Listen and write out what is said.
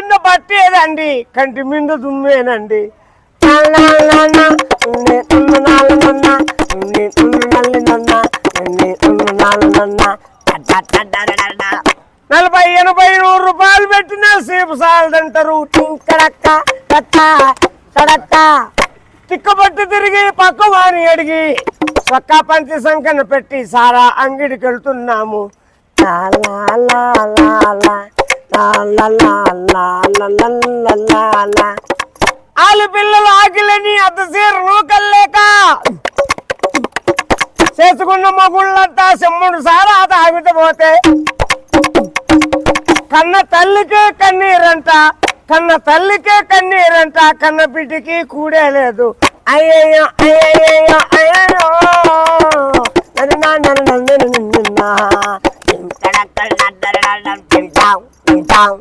కింద పట్టేదండి కంటి మీద దుమ్మేనండి. నలభై 80 100 రూపాయలు పెట్టినా సేపు సాలదంటారు. తిక్కబట్టి తిరిగి పక్క వాణి అడిగి చక్కా పంచి సంకన పెట్టి సారా అంగిడికి వెళ్తున్నాము. ఆలు పిల్లలు ఆకిలని అద్ద సీర నూకల్లేక చేసుకున్న మగుళ్ళంతా సెమ్ముడు సారా తాగిపోతే కన్న తల్లికే కన్నీరంట, కన్న తల్లికే కన్నీరంట, కన్న బిడ్డకి కూడే లేదు. అయ్యయ్యో అయ్యయ్యో అయ్యో తింటాం